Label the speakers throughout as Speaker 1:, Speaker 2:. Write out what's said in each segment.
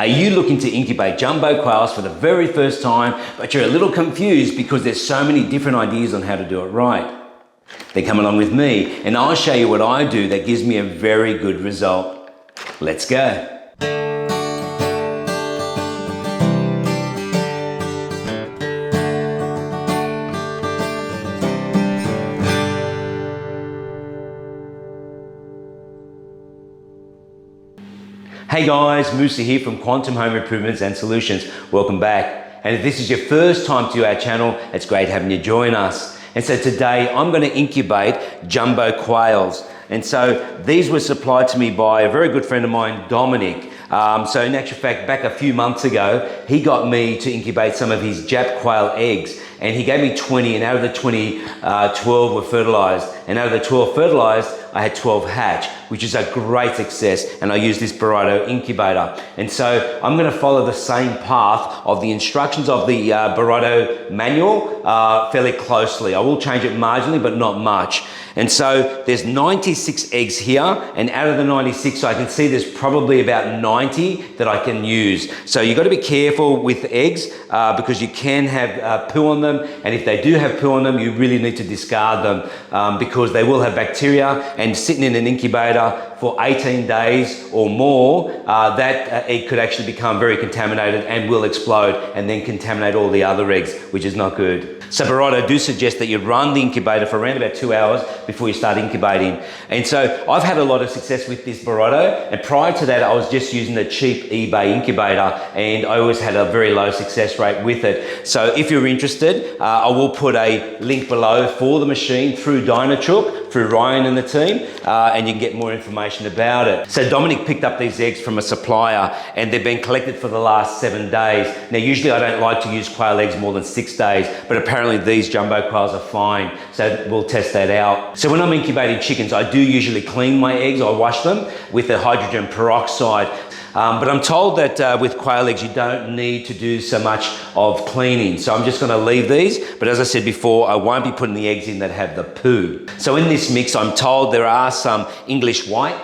Speaker 1: Are you looking to incubate jumbo quails for the very first time, but you're a little confused because there's so many different ideas on how to do it right? Then come along with me and I'll show you what I do that gives me a very good result. Let's go. Hey guys, Musa here from Quantum Home Improvements and Solutions. Welcome back. And if this is your first time to our channel, it's great having you join us. And so today I'm going to incubate jumbo quails. And so these were supplied to me by a very good friend of mine, Dominic. So in actual fact, back a few months ago, he got me to incubate some of his Jap quail eggs. And he gave me 20, and out of the 20, 12 were fertilized. And out of the 12 fertilized, I had 12 hatch, which is a great success. And I use this Borotto Incubator. And so I'm gonna follow the same path of the instructions of the Borotto manual fairly closely. I will change it marginally, but not much. And so there's 96 eggs here, and out of the 96, I can see there's probably about 90 that I can use. So you've got to be careful with eggs because you can have poo on them, and if they do have poo on them, you really need to discard them because they will have bacteria, and sitting in an incubator for 18 days or more, that egg could actually become very contaminated and will explode and then contaminate all the other eggs, which is not good. So Borotto do suggest that you run the incubator for around about 2 hours before you start incubating. And so I've had a lot of success with this Borotto, and prior to that I was just using the cheap eBay incubator, and I always had a very low success rate with it. So if you're interested, I will put a link below for the machine through Dynachook, through Ryan and the team, and you can get more information about it. So Dominic picked up these eggs from a supplier, and they've been collected for the last 7 days. Now usually I don't like to use quail eggs more than 6 days, but apparently these jumbo quails are fine, so we'll test that out. So when I'm incubating chickens, I do usually clean my eggs. I wash them with the hydrogen peroxide. But I'm told that with quail eggs, you don't need to do so much of cleaning. So I'm just gonna leave these. But as I said before, I won't be putting the eggs in that have the poo. So in this mix, I'm told there are some English white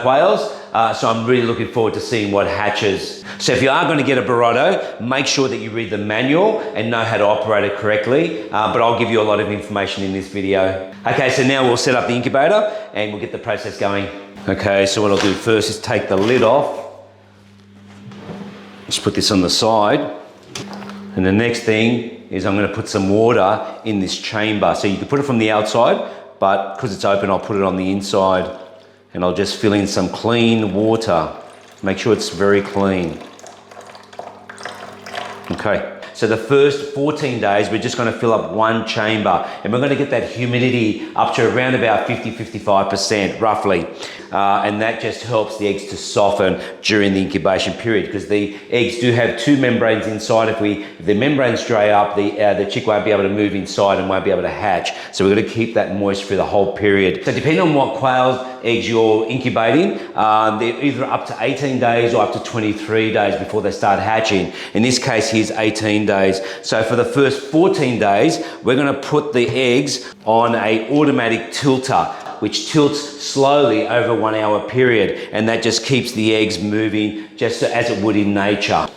Speaker 1: quails. So I'm really looking forward to seeing what hatches. So if you are going to get a Borotto, make sure that you read the manual and know how to operate it correctly. But I'll give you a lot of information in this video. Okay, so now we'll set up the incubator and we'll get the process going. Okay, so what I'll do first is take the lid off. Just put this on the side. And the next thing is I'm going to put some water in this chamber. So you can put it from the outside, but because it's open, I'll put it on the inside. And I'll just fill in some clean water. Make sure it's very clean. Okay, so the first 14 days, we're just gonna fill up one chamber, and we're gonna get that humidity up to around about 50-55% roughly. And that just helps the eggs to soften during the incubation period, because the eggs do have two membranes inside. If the membranes dry up, the chick won't be able to move inside and won't be able to hatch. So we're gonna keep that moist for the whole period. So depending on what quails eggs you're incubating, they're either up to 18 days or up to 23 days before they start hatching. In this case, here's 18 days. So for the first 14 days, we're gonna put the eggs on a automatic tilter, which tilts slowly over a 1 hour period, and that just keeps the eggs moving just as it would in nature.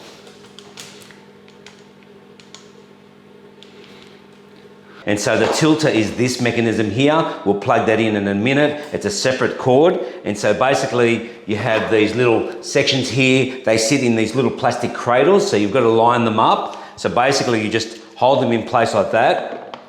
Speaker 1: And so the tilter is this mechanism here. We'll plug that in a minute. It's a separate cord. And so basically you have these little sections here. They sit in these little plastic cradles, so you've got to line them up. So basically you just hold them in place like that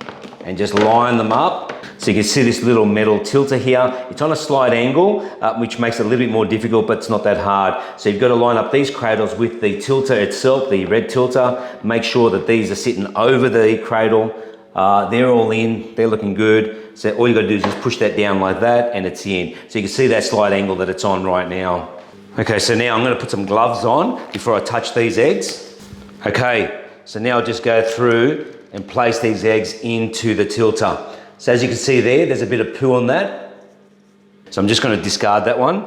Speaker 1: and just line them up. So you can see this little metal tilter here. It's on a slight angle, which makes it a little bit more difficult, but it's not that hard. So you've got to line up these cradles with the tilter itself, the red tilter. Make sure that these are sitting over the cradle. They're all in, they're looking good. So all you got to do is just push that down like that and it's in. So you can see that slight angle that it's on right now. Okay, so now I'm going to put some gloves on before I touch these eggs. Okay, so now I'll just go through and place these eggs into the tilter. So as you can see there's a bit of poo on that. So I'm just going to discard that one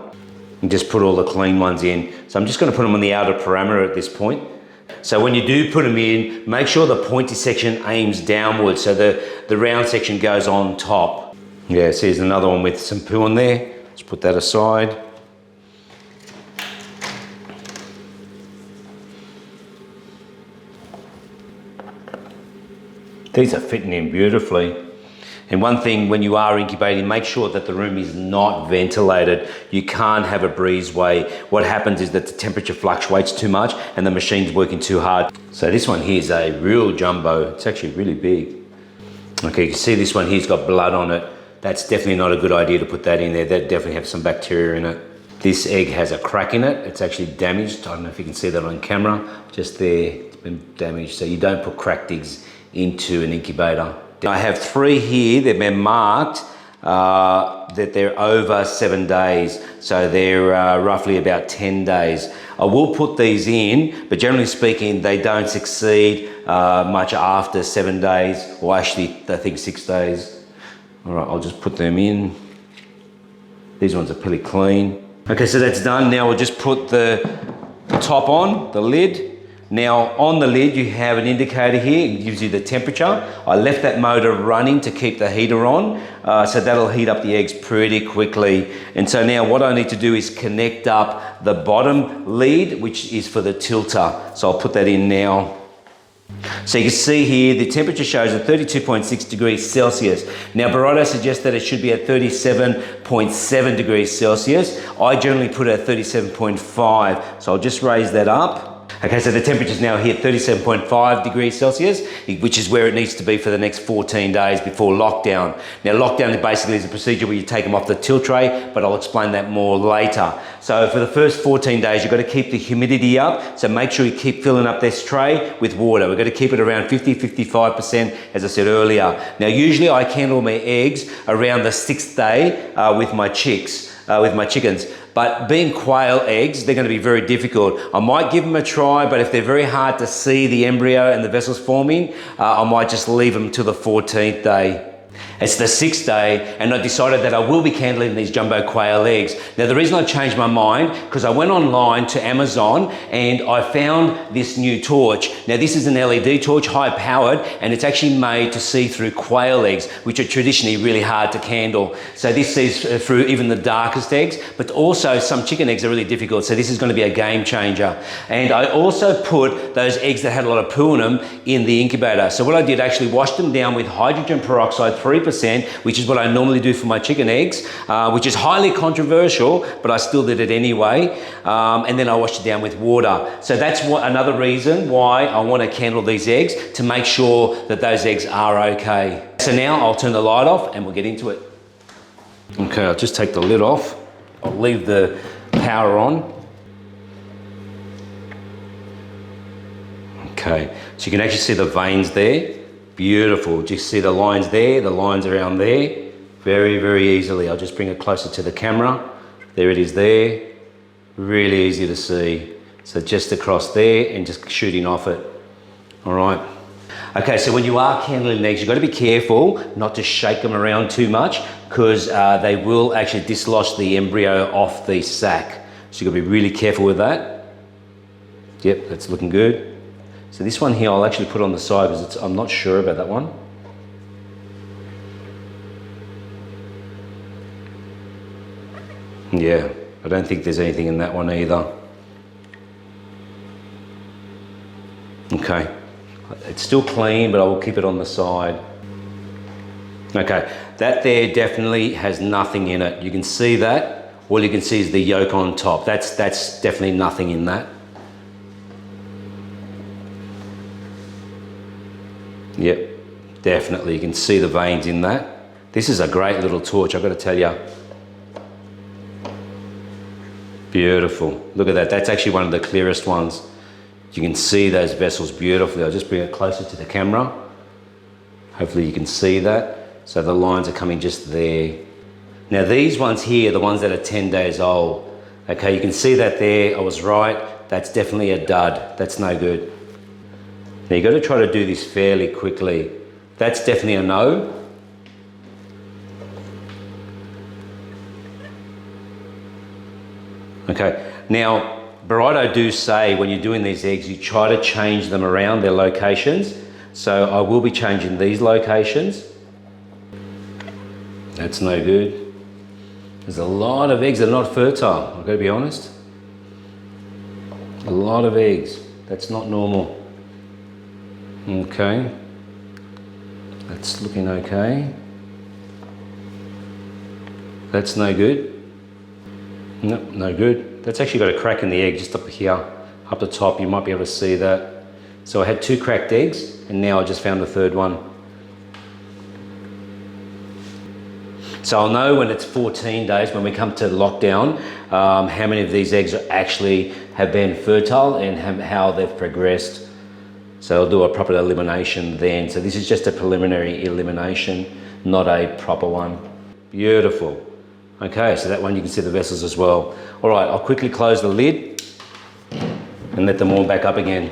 Speaker 1: and just put all the clean ones in. So I'm just going to put them on the outer parameter at this point. So when you do put them in, make sure the pointy section aims downwards so the round section goes on top. Yeah, so here's another one with some poo on there. Let's put that aside. These are fitting in beautifully. And one thing when you are incubating, make sure that the room is not ventilated. You can't have a breezeway. What happens is that the temperature fluctuates too much and the machine's working too hard. So this one here is a real jumbo. It's actually really big. Okay, you can see this one here's got blood on it. That's definitely not a good idea to put that in there. That definitely has some bacteria in it. This egg has a crack in it. It's actually damaged. I don't know if you can see that on camera. Just there, it's been damaged. So you don't put cracked eggs into an incubator. I have 3 here. They've been marked that they're over 7 days. So they're roughly about 10 days. I will put these in, but generally speaking, they don't succeed much after 7 days, or actually, I think 6 days. All right, I'll just put them in. These ones are pretty clean. Okay, so that's done. Now we'll just put the top on, the lid. Now on the lid you have an indicator here, it gives you the temperature. I left that motor running to keep the heater on, so that'll heat up the eggs pretty quickly. And so now what I need to do is connect up the bottom lead, which is for the tilter. So I'll put that in now. So you can see here the temperature shows at 32.6 degrees Celsius. Now Borotto suggests that it should be at 37.7 degrees Celsius. I generally put it at 37.5, so I'll just raise that up. Okay, so the temperature is now here at 37.5 degrees Celsius, which is where it needs to be for the next 14 days before lockdown. Now, lockdown is basically a procedure where you take them off the tilt tray, but I'll explain that more later. So for the first 14 days, you've got to keep the humidity up. So make sure you keep filling up this tray with water. We've got to keep it around 50-55%, as I said earlier. Now, usually I candle my eggs around the 6th day with my chicks. With my chickens, but being quail eggs, they're going to be very difficult. I might give them a try, but if they're very hard to see the embryo and the vessels forming, I might just leave them till the 14th day. It's the 6th day, and I decided that I will be candling these jumbo quail eggs. Now, the reason I changed my mind, because I went online to Amazon and I found this new torch. Now, this is an LED torch, high powered, and it's actually made to see through quail eggs, which are traditionally really hard to candle. So this sees through even the darkest eggs, but also some chicken eggs are really difficult. So this is going to be a game changer. And I also put those eggs that had a lot of poo in them in the incubator. So what I did, actually washed them down with hydrogen peroxide, 3%, which is what I normally do for my chicken eggs, which is highly controversial, but I still did it anyway. And then I washed it down with water. So that's another reason why I want to candle these eggs, to make sure that those eggs are okay. So now I'll turn the light off and we'll get into it. Okay, I'll just take the lid off. I'll leave the power on. Okay, so you can actually see the veins there. Beautiful. Just see the lines there, the lines around there. Very, very easily. I'll just bring it closer to the camera. There it is there. Really easy to see. So just across there and just shooting off it. All right. Okay, so when you are candling eggs, you've got to be careful not to shake them around too much, because they will actually dislodge the embryo off the sac. So you've got to be really careful with that. Yep, that's looking good. So this one here, I'll actually put on the side because I'm not sure about that one. Yeah, I don't think there's anything in that one either. Okay, it's still clean, but I will keep it on the side. Okay, that there definitely has nothing in it. You can see that. All you can see is the yolk on top. That's definitely nothing in that. Yep, definitely. You can see the veins in that. This is a great little torch, I've got to tell you. Beautiful. Look at that. That's actually one of the clearest ones. You can see those vessels beautifully. I'll just bring it closer to the camera. Hopefully you can see that. So the lines are coming just there. Now these ones here, the ones that are 10 days old. Okay, you can see that there. I was right. That's definitely a dud. That's no good. Now you've got to try to do this fairly quickly. That's definitely a no. Okay, now Borotto do say when you're doing these eggs, you try to change them around their locations. So I will be changing these locations. That's no good. There's a lot of eggs that are not fertile, I've got to be honest. A lot of eggs. That's not normal. Okay. That's looking okay. That's no good. Nope, no good. That's actually got a crack in the egg just up here, up the top. You might be able to see that. So I had 2 cracked eggs, and now I just found the 3rd one. So I'll know when it's 14 days, when we come to lockdown, how many of these eggs actually have been fertile and how they've progressed. So I'll do a proper elimination then. So this is just a preliminary elimination, not a proper one. Beautiful. Okay, so that one you can see the vessels as well. All right, I'll quickly close the lid and let them warm back up again.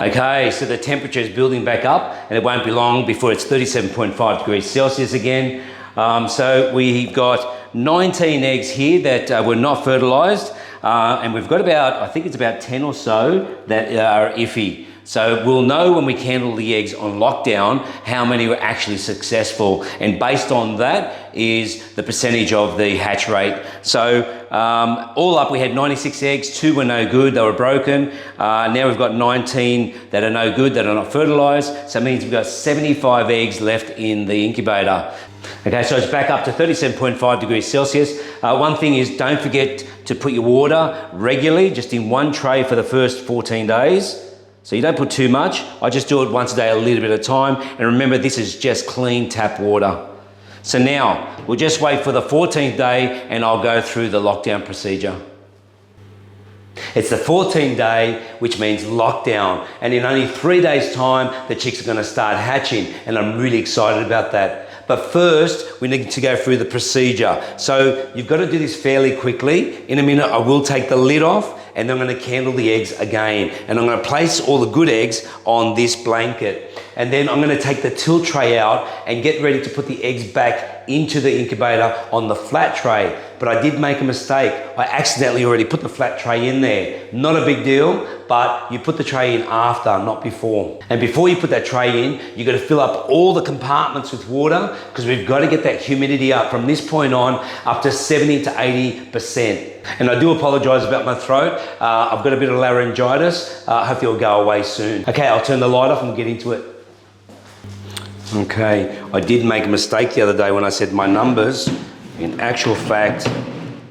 Speaker 1: Okay, so the temperature is building back up, and it won't be long before it's 37.5 degrees Celsius again. So we've got 19 eggs here that were not fertilized, and we've got about, I think it's about 10 or so that are iffy. So we'll know when we candle the eggs on lockdown how many were actually successful, and based on that is the percentage of the hatch rate. So all up we had 96 eggs, 2 were no good, they were broken. Now we've got 19 that are no good, that are not fertilized. So it means we've got 75 eggs left in the incubator. Okay, so it's back up to 37.5 degrees Celsius. One thing is, don't forget to put your water regularly, just in one tray for the first 14 days. So you don't put too much. I just do it once a day, a little bit at a time. And remember, this is just clean tap water. So now, we'll just wait for the 14th day and I'll go through the lockdown procedure. It's the 14th day, which means lockdown. And in only 3 days' time, the chicks are gonna start hatching. And I'm really excited about that. But first, we need to go through the procedure. So you've got to do this fairly quickly. In a minute, I will take the lid off and then I'm going to candle the eggs again. And I'm going to place all the good eggs on this blanket. And then I'm going to take the tilt tray out and get ready to put the eggs back into the incubator on the flat tray. But I did make a mistake. I accidentally already put the flat tray in there. Not a big deal, but you put the tray in after, not before. And before you put that tray in, you've got to fill up all the compartments with water, because we've got to get that humidity up from this point on up to 70 to 80%. And I do apologize about my throat. I've got a bit of laryngitis. Hopefully it'll go away soon. Okay, I'll turn the light off and we'll get into it. Okay, I did make a mistake the other day when I said my numbers. In actual fact,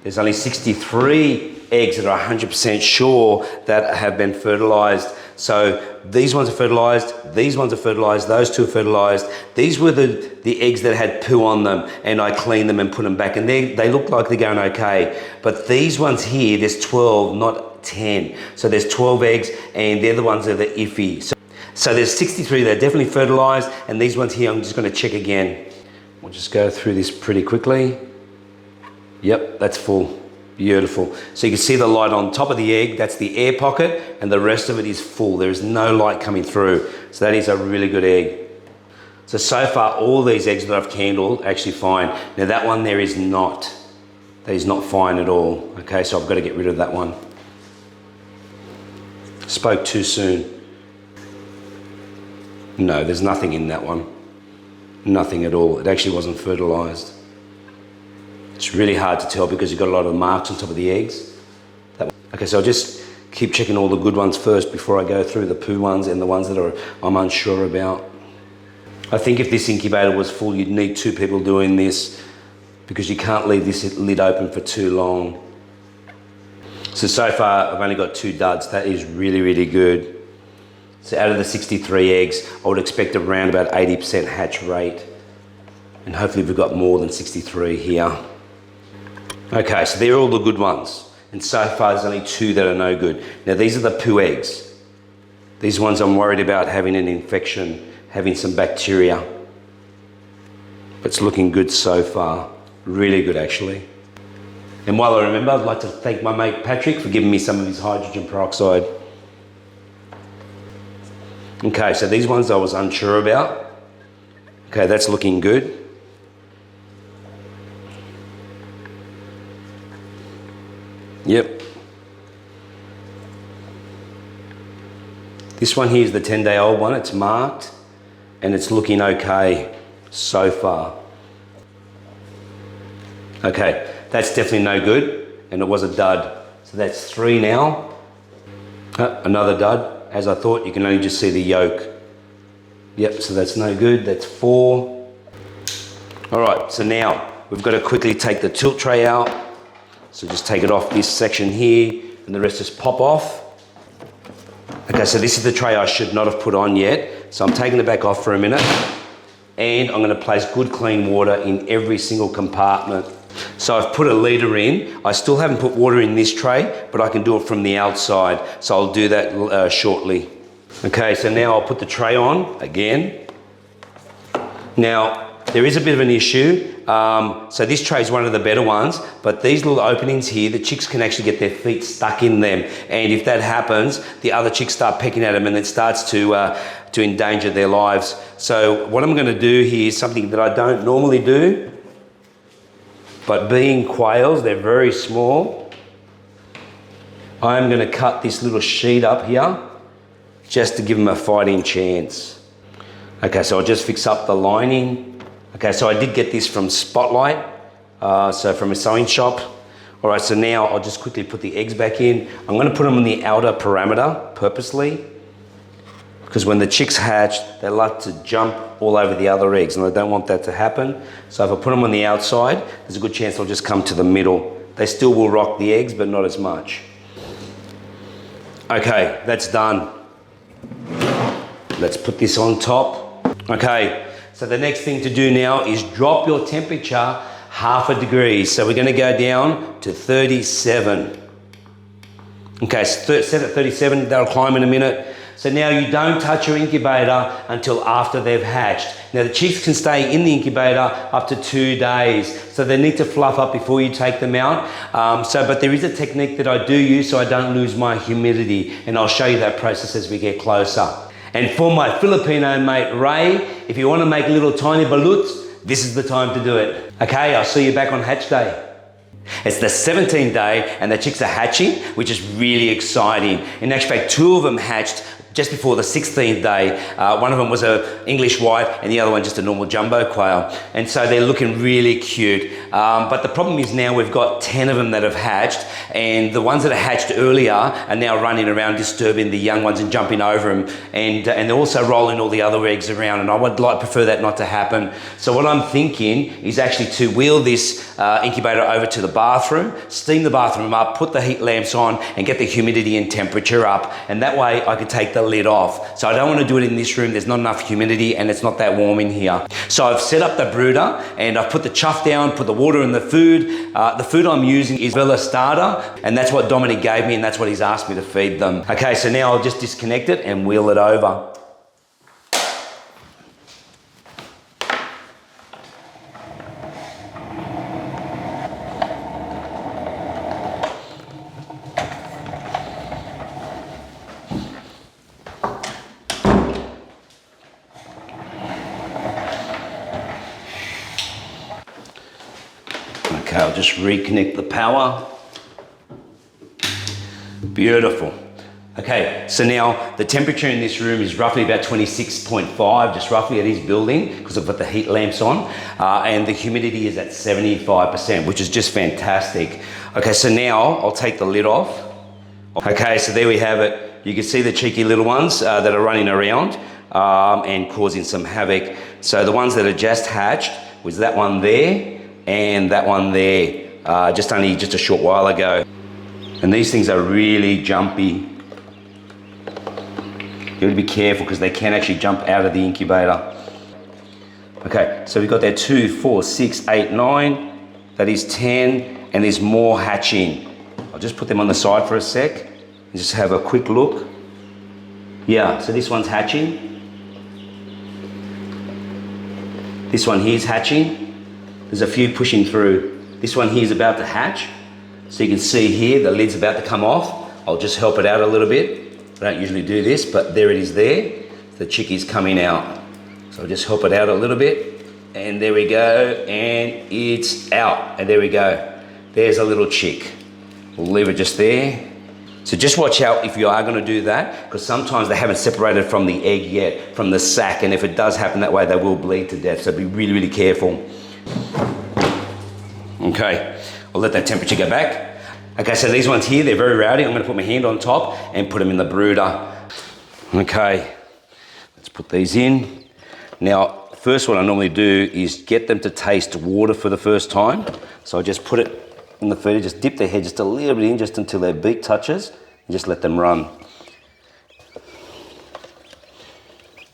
Speaker 1: there's only 63 eggs that are 100% sure that have been fertilized. So these ones are fertilized, these ones are fertilized, those 2 are fertilized. These were the eggs that had poo on them, and I cleaned them and put them back, and they look like they're going okay. But these ones here, there's 12, not 10. So there's 12 eggs, and they're the ones that are iffy. So there's 63 that are definitely fertilized, and these ones here, I'm just gonna check again. We'll just go through this pretty quickly. Yep, that's full. Beautiful. So you can see the light on top of the egg, that's the air pocket, and the rest of it is full. There is no light coming through. So that is a really good egg. So far, all these eggs that I've candled are actually fine. Now that one there is not. That is not fine at all. Okay, so I've got to get rid of that one. Spoke too soon. No, there's nothing in that one. Nothing at all. It actually wasn't fertilized. It's really hard to tell because you've got a lot of marks on top of the eggs. Okay, so I'll just keep checking all the good ones first before I go through the poo ones and the ones that I'm unsure about. I think if this incubator was full, you'd need 2 people doing this because you can't leave this lid open for too long. So far, I've only got 2 duds. That is really, really good. So out of the 63 eggs, I would expect around about 80% hatch rate. And hopefully we've got more than 63 here. Okay, so they're all the good ones. And so far there's only 2 that are no good. Now these are the poo eggs. These ones I'm worried about having an infection, having some bacteria. But it's looking good so far. Really good actually. And while I remember, I'd like to thank my mate Patrick for giving me some of his hydrogen peroxide. Okay, so these ones I was unsure about. Okay, that's looking good. Yep. This one here is the 10-day-old one. It's marked and it's looking okay so far. Okay, that's definitely no good, and it was a dud. So that's 3 now. Another dud. As I thought, you can only just see the yolk. Yep, so that's no good. That's 4. All right, so now we've got to quickly take the tilt tray out. So just take it off this section here and the rest just pop off. Okay, so this is the tray I should not have put on yet. So I'm taking it back off for a minute and I'm gonna place good clean water in every single compartment. So I've put a litre in. I still haven't put water in this tray, but I can do it from the outside. So I'll do that shortly. Okay, so now I'll put the tray on again. Now, there is a bit of an issue. So this tray is one of the better ones, but these little openings here, the chicks can actually get their feet stuck in them. And if that happens, the other chicks start pecking at them and it starts to endanger their lives. So what I'm gonna do here is something that I don't normally do, but being quails, they're very small. I'm gonna cut this little sheet up here just to give them a fighting chance. Okay, so I'll just fix up the lining. Okay, so I did get this from Spotlight, so from a sewing shop. All right, so now I'll just quickly put the eggs back in. I'm gonna put them on the outer parameter purposely, because when the chicks hatch, they like to jump all over the other eggs and I don't want that to happen. So if I put them on the outside, there's a good chance they'll just come to the middle. They still will rock the eggs, but not as much. Okay, that's done. Let's put this on top. Okay, so the next thing to do now is drop your temperature half a degree. So we're gonna go down to 37. Okay, set at 37, that'll climb in a minute. So now you don't touch your incubator until after they've hatched. Now the chicks can stay in the incubator up to 2 days. So they need to fluff up before you take them out. But there is a technique that I do use so I don't lose my humidity. And I'll show you that process as we get closer. And for my Filipino mate Ray, if you want to make little tiny ballots, this is the time to do it. Okay, I'll see you back on hatch day. It's the 17th day and the chicks are hatching, which is really exciting. In actual fact, 2 of them hatched just before the 16th day. One of them was an English white and the other one just a normal jumbo quail. And so they're looking really cute. But the problem is now we've got 10 of them that have hatched, and the ones that are hatched earlier are now running around disturbing the young ones and jumping over them. And they're also rolling all the other eggs around, and I would prefer that not to happen. So what I'm thinking is actually to wheel this incubator over to the bathroom, steam the bathroom up, put the heat lamps on and get the humidity and temperature up. And that way I can take the lid off. So I don't want to do it in this room. There's not enough humidity and it's not that warm in here. So I've set up the brooder and I've put the chuff down, put the water in the food. The food I'm using is Villa Starter, and that's what Dominic gave me and that's what he's asked me to feed them. Okay, so now I'll just disconnect it and wheel it over. Okay, I'll just reconnect the power. Beautiful. Okay, so now the temperature in this room is roughly about 26.5, just roughly it is building because I've got the heat lamps on, and the humidity is at 75%, which is just fantastic. Okay, so now I'll take the lid off. Okay, so there we have it. You can see the cheeky little ones that are running around and causing some havoc. So the ones that are just hatched was that one there and that one there, just a short while ago. And these things are really jumpy. You gotta be careful because they can actually jump out of the incubator. Okay, so we've got there 2, 4, 6, 8, 9, that is 10, and there's more hatching. I'll just put them on the side for a sec and just have a quick look. Yeah, so this one's hatching. This one here's hatching. There's a few pushing through. This one here is about to hatch. So you can see here, the lid's about to come off. I'll just help it out a little bit. I don't usually do this, but there it is there. The chickie's coming out. So I'll just help it out a little bit. And there we go, and it's out. And there we go. There's a little chick. We'll leave it just there. So just watch out if you are gonna do that, because sometimes they haven't separated from the egg yet, from the sac, and if it does happen that way, they will bleed to death. So be really, really careful. Okay, I'll let that temperature go back. Okay, so these ones here, they're very rowdy. I'm gonna put my hand on top and put them in the brooder. Okay, let's put these in. Now, first what I normally do is get them to taste water for the first time. So I just put it in the feeder, just dip their head just a little bit in, just until their beak touches, and just let them run.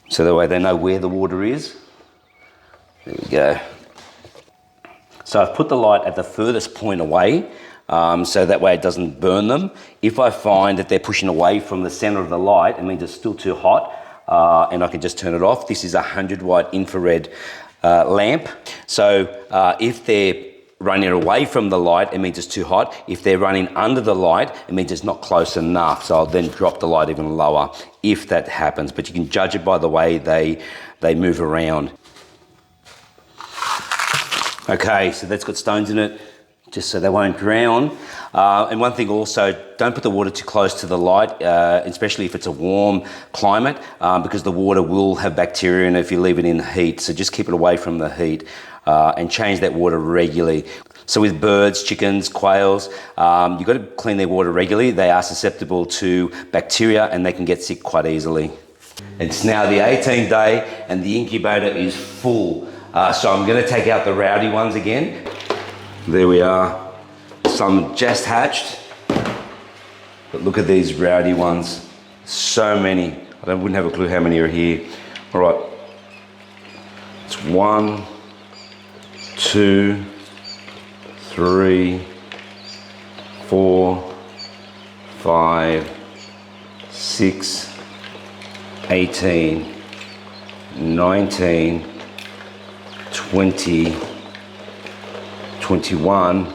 Speaker 1: So that way they know where the water is. There we go. So I've put the light at the furthest point away, so that way it doesn't burn them. If I find that they're pushing away from the center of the light, it means it's still too hot, and I can just turn it off. This is a 100 watt infrared lamp. So if they're running away from the light, it means it's too hot. If they're running under the light, it means it's not close enough. So I'll then drop the light even lower if that happens. But you can judge it by the way they move around. Okay, so that's got stones in it, just so they won't drown. And one thing also, don't put the water too close to the light, especially if it's a warm climate, because the water will have bacteria in it if you leave it in the heat. So just keep it away from the heat and change that water regularly. So with birds, chickens, quails, you've got to clean their water regularly. They are susceptible to bacteria and they can get sick quite easily. It's now the 18th day and the incubator is full. So I'm going to take out the rowdy ones again. There we are. Some just hatched. But look at these rowdy ones. So many. I wouldn't have a clue how many are here. All right. It's 1, 2, 3, 4, 5, 6, 18, 19, 20, 21,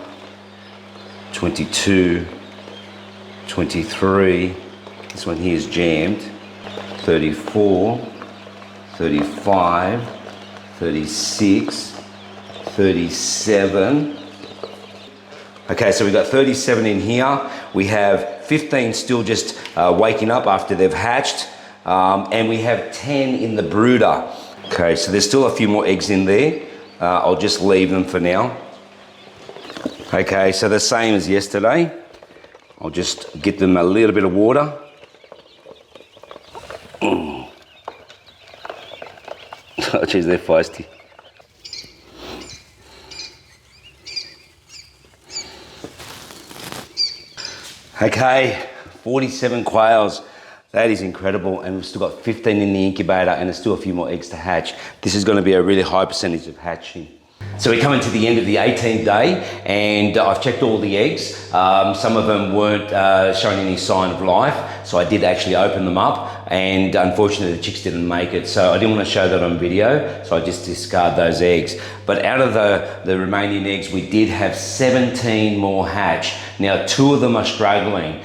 Speaker 1: 22, 23, this one here is jammed, 34, 35, 36, 37. Okay, so we've got 37 in here. We have 15 still just waking up after they've hatched, and we have 10 in the brooder. Okay, so there's still a few more eggs in there. I'll just leave them for now. Okay, so the same as yesterday. I'll just get them a little bit of water. Oh, geez, they're feisty. Okay, 47 quails. That is incredible, and we've still got 15 in the incubator and there's still a few more eggs to hatch. This is going to be a really high percentage of hatching. So we're coming to the end of the 18th day and I've checked all the eggs. Some of them weren't showing any sign of life, so I did actually open them up, and unfortunately the chicks didn't make it, so I didn't want to show that on video, so I just discard those eggs. But out of the remaining eggs, we did have 17 more hatch. Now 2 of them are struggling.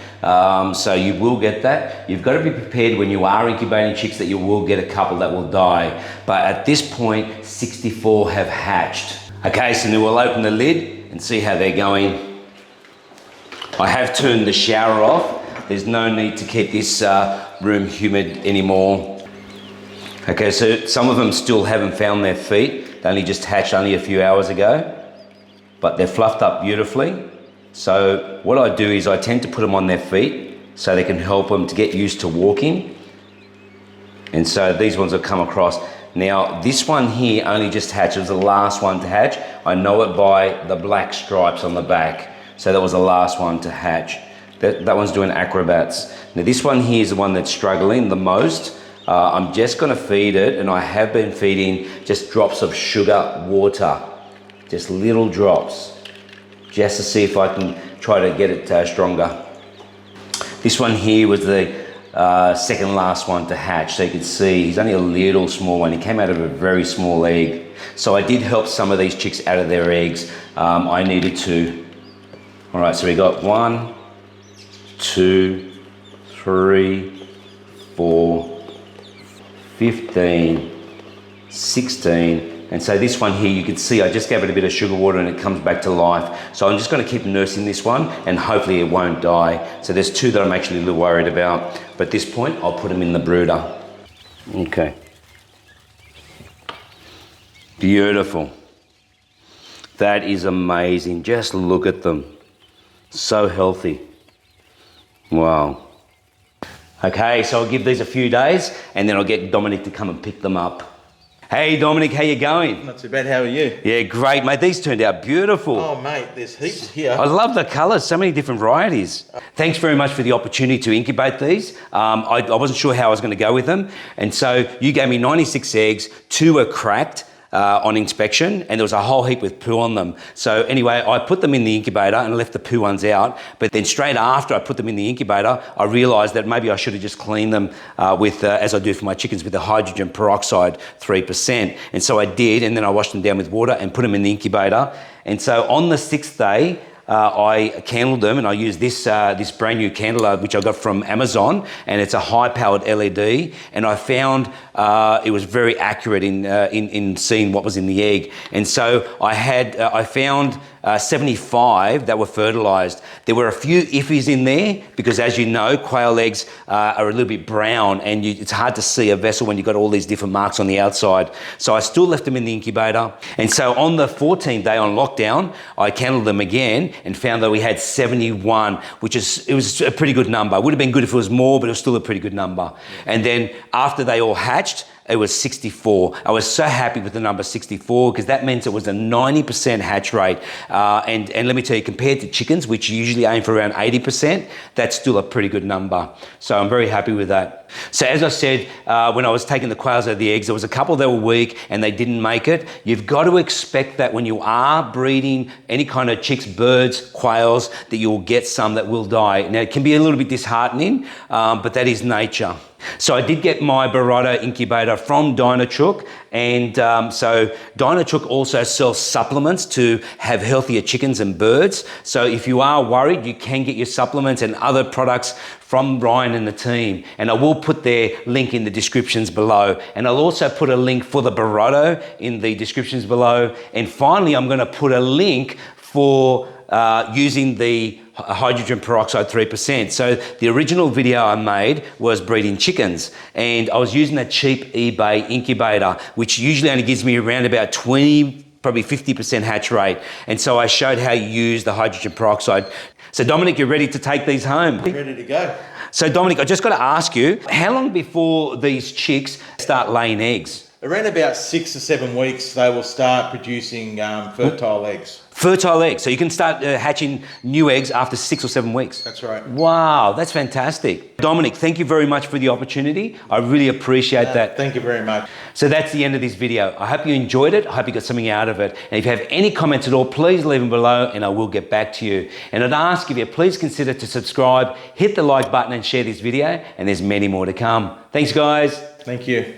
Speaker 1: So you will get that. You've got to be prepared when you are incubating chicks that you will get a couple that will die. But at this point, 64 have hatched. Okay, so now we'll open the lid and see how they're going. I have turned the shower off. There's no need to keep this room humid anymore. Okay, so some of them still haven't found their feet. They only just hatched only a few hours ago, but they're fluffed up beautifully. So what I do is I tend to put them on their feet so they can help them to get used to walking. And so these ones have come across. Now this one here only just hatched. It was the last one to hatch. I know it by the black stripes on the back. So that was the last one to hatch. That one's doing acrobats. Now this one here is the one that's struggling the most. I'm just gonna feed it, and I have been feeding just drops of sugar water. Just little drops, just to see if I can try to get it stronger. This one here was the second last one to hatch, so you can see he's only a little small one. He came out of a very small egg. So I did help some of these chicks out of their eggs. I needed to. All right, so we got 1, 2, 3, 4, 15, 16, and so this one here, you can see I just gave it a bit of sugar water and it comes back to life. So I'm just going to keep nursing this one and hopefully it won't die. So there's 2 that I'm actually a little worried about. But at this point, I'll put them in the brooder. Okay. Beautiful. That is amazing. Just look at them. So healthy. Wow. Okay, so I'll give these a few days and then I'll get Dominic to come and pick them up. Hey Dominic, how you going?
Speaker 2: Not too bad, how are you?
Speaker 1: Yeah, great, mate. These turned out beautiful.
Speaker 2: Oh, mate, there's heaps here.
Speaker 1: I love the colours, so many different varieties. Thanks very much for the opportunity to incubate these. I wasn't sure how I was going to go with them. And so you gave me 96 eggs, 2 were cracked on inspection, and there was a whole heap with poo on them. So anyway, I put them in the incubator and left the poo ones out. But then straight after I put them in the incubator, I realised that maybe I should have just cleaned them with, as I do for my chickens, with the hydrogen peroxide 3%. And so I did, and then I washed them down with water and put them in the incubator. And so on the 6th day, I candled them, and I used this brand new candle which I got from Amazon, and it's a high-powered LED. And I found it was very accurate in seeing what was in the egg. And so I found 75 that were fertilised. There were a few iffies in there because, as you know, quail eggs are a little bit brown, and it's hard to see a vessel when you've got all these different marks on the outside. So I still left them in the incubator. And so on the 14th day on lockdown, I candled them again and found that we had 71, it was a pretty good number. It would have been good if it was more, but it was still a pretty good number. And then after they all hatched, it was 64. I was so happy with the number 64 because that meant it was a 90% hatch rate. And let me tell you, compared to chickens, which usually aim for around 80%, that's still a pretty good number. So I'm very happy with that. So as I said, when I was taking the quails out of the eggs, there was a couple that were weak and they didn't make it. You've got to expect that when you are breeding any kind of chicks, birds, quails, that you'll get some that will die. Now, it can be a little bit disheartening, but that is nature. So I did get my Borotto incubator from Dynachook, and so Dynachook also sells supplements to have healthier chickens and birds. So if you are worried, you can get your supplements and other products from Ryan and the team. And I will put their link in the descriptions below. And I'll also put a link for the Borotto in the descriptions below. And finally, I'm going to put a link for using the hydrogen peroxide 3%. So the original video I made was breeding chickens, and I was using a cheap eBay incubator, which usually only gives me around about 20, probably 50% hatch rate. And so I showed how you use the hydrogen peroxide. So Dominic, you're ready to take these home?
Speaker 2: I'm ready to go.
Speaker 1: So Dominic, I just got to ask you, how long before these chicks start laying eggs?
Speaker 2: Around about 6 to 7 weeks, they will start producing fertile eggs.
Speaker 1: Fertile eggs. So you can start hatching new eggs after 6 or 7 weeks.
Speaker 2: That's right.
Speaker 1: Wow, that's fantastic. Dominic, thank you very much for the opportunity. I really appreciate that.
Speaker 2: Thank you very much.
Speaker 1: So that's the end of this video. I hope you enjoyed it. I hope you got something out of it. And if you have any comments at all, please leave them below and I will get back to you. And I'd ask if you please consider to subscribe, hit the like button and share this video. And there's many more to come. Thanks, guys.
Speaker 2: Thank you.